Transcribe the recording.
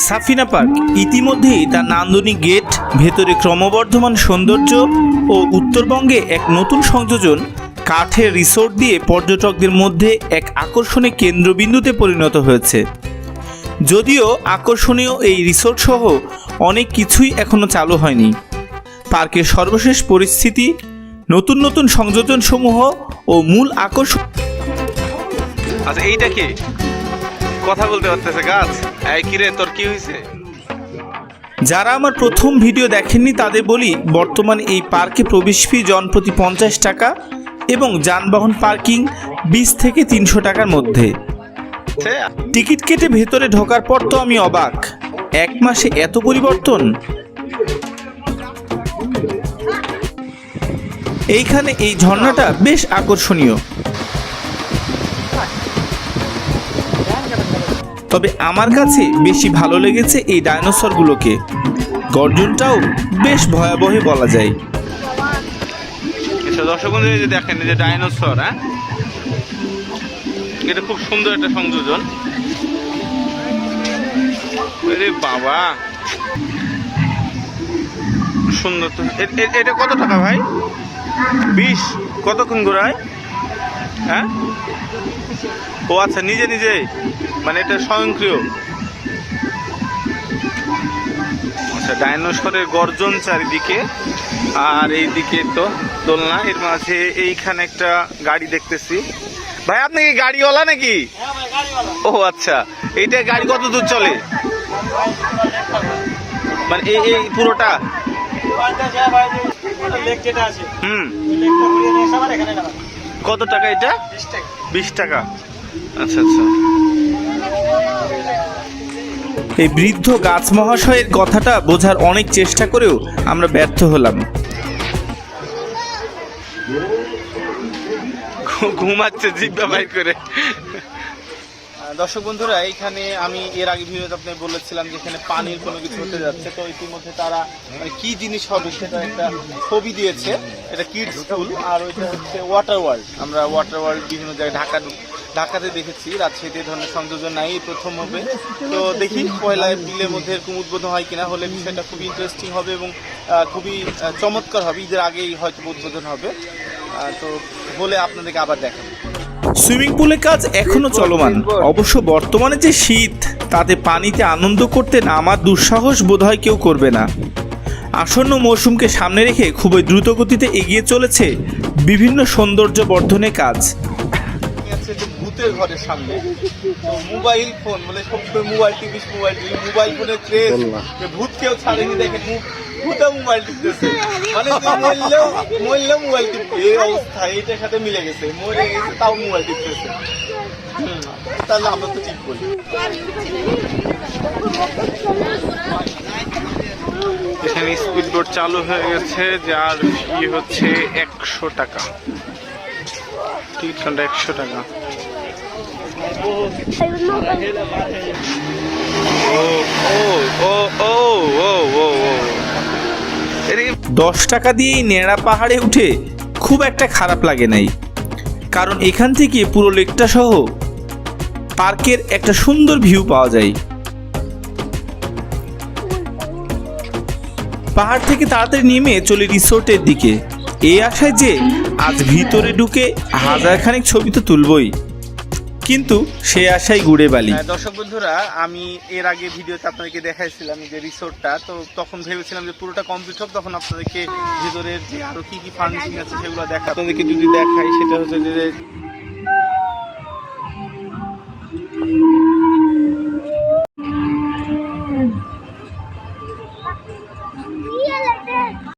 Safina park ইতিমধ্যেই তার নান্দনিক গেট, ভেতরে ক্রমবর্ধমান সৌন্দর্য ও উত্তরবঙ্গে এক নতুন সংযোজন কাঠের রিসোর্ট দিয়ে পর্যটকদের মধ্যে এক আকর্ষণীয় কেন্দ্রবিন্দুতে পরিণত হয়েছে। যদিও আকর্ষণীয় এই রিসোর্ট সহ অনেক কিছুই এখনও চালু হয়নি। পার্কের সর্বশেষ পরিস্থিতি, নতুন নতুন সংযোজন সমূহ ও মূল আকর্ষণ। আচ্ছা, এইটা কি কথা বলতে পারতেছে গাছ? এই কিরে, তোর কি হয়েছে? যারা আমার প্রথম ভিডিও দেখেননি তাদের বলি, বর্তমানে এই পার্কে প্রবেশ ফি জনপ্রতি 50 টাকা এবং যানবাহন পার্কিং 20 থেকে 300 টাকার মধ্যে। টিকিট কেটে ভেতরে ঢোকার পর তো আমি অবাক, এক মাসে এত পরিবর্তন। এইখানে এই ঝর্ণাটা বেশ আকর্ষণীয়, তবে আমার কাছে বেশি ভালো লেগেছে এই ডাইনোসরগুলোকে। গর্জনটাও বেশ ভয়াবহ বলা যায়। দর্শক বন্ধু, এই যে দেখেন, এই যে ডাইনোসর, হ্যাঁ, এটা খুব সুন্দর একটা সংযোজন। আরে বাবা, সুন্দর তো। এটা কত টাকা ভাই? 20? কতক্ষণ ঘোরায়? হ্যাঁ, ও আচ্ছা, নিজে নিজে, মানে এটা স্বয়ংক্রিয়। আচ্ছা, ডাইনোসরের গর্জন চারিদিকে, আর এইদিকে তো দোলনা, এর মাঝে এইখানে একটা গাড়ি দেখতেছি। ভাই, আপনি কি গাড়িওয়ালা নাকি? ও আচ্ছা, এইটা গাড়ি কত দূর চলে? মানে এই পুরোটা? কত টাকা এটা? 20 টাকা। আচ্ছা আচ্ছা। এই বৃদ্ধ গাছ মহাশয়ের কথাটা বোঝার অনেক চেষ্টা করেও আমরা ব্যর্থ হলাম। ঘুমাচ্ছে জিব্বা বাইর করে। দর্শক বন্ধুরা, এইখানে আমি এর আগে ভিডিওতে আপনি বলেছিলাম যে এখানে পানির কোনো কিছু হতে যাচ্ছে, তো ইতিমধ্যে তারা মানে কি জিনিস হবে সেটা একটা ছবি দিয়েছে। এটা কিডস স্কুল, আর ওইটা হচ্ছে ওয়াটার ওয়ার্ল্ড। আমরা ওয়াটার ওয়ার্ল্ড বিভিন্ন জায়গায় ঢাকাতে দেখেছি, রাজশাহীতে এই ধরনের সংযোজন নাই, প্রথম হবে। তো দেখি 1 এপ্রিলের মধ্যে এরকম উদ্বোধন হয় কিনা। হলে বিষয়টা খুবই ইন্টারেস্টিং হবে এবং খুবই চমৎকার হবে। ঈদের আগেই হয়তো উদ্বোধন হবে। তো হলে আপনাদেরকে আবার দেখাবো। সুইমিং পুলের কাজ এখনো চলমান। অবশ্য বর্তমানে যে শীত, তাতে পানিতে আনন্দ করতে নামার দুঃসাহস বোধহয় কেউ করবে না। আসন্ন মৌসুমকে সামনে রেখে খুবই দ্রুত গতিতে এগিয়ে চলেছে বিভিন্ন সৌন্দর্য বর্ধনের কাজ। ভূতের ঘরের সামনে তো মোবাইল ফোন, মানে সবসময় মোবাইল মোবাইল ফোনের ক্রেজ, ভূত কেউ ছাড়েনি। দেখেন, ভূতা মোবাইল টিপতেছে, মানে মরলেও মোবাইল টিপবে, এই অবস্থা। এইটার সাথে মিলে গেছে, মরে গেছে তাও মোবাইল টিপতেছে। তাহলে আমরা তো ঠিক করি। এখানে স্পিড বোট চালু হয়ে গেছে, যার ফি হচ্ছে 100 টাকা। টিকিট কাউন্টার 100 টাকা। 10 টাকা দিয়ে এই নেড়া পাহাড়ে উঠে খুব একটা খারাপ লাগে নাই, কারণ এখান থেকে পুরো লেকটা সহ পার্কের একটা সুন্দর ভিউ পাওয়া যায়। পাহাড় থেকে তাড়াতাড়ি নেমে চলে রিসোর্টের দিকে, এই আশায় যে আজ ভিতরে ঢুকে 1000 খানেক ছবি তো তুলবই, কিন্তু সে আশাই গুড়ে বালি। দর্শক বন্ধুরা, আমি এর আগে ভিডিওতে আপনাদেরকে দেখাইছিলাম যে রিসোর্টটা, তো তখন ভেবেছিলাম যে পুরোটা কমপ্লিট হোক, তখন আপনাদেরকে ভিতরের যে আরো কি কি ফার্নিশিং আছে সেগুলো দেখা। আপনাদেরকে যদি দেখাই, সেটা হচ্ছে যে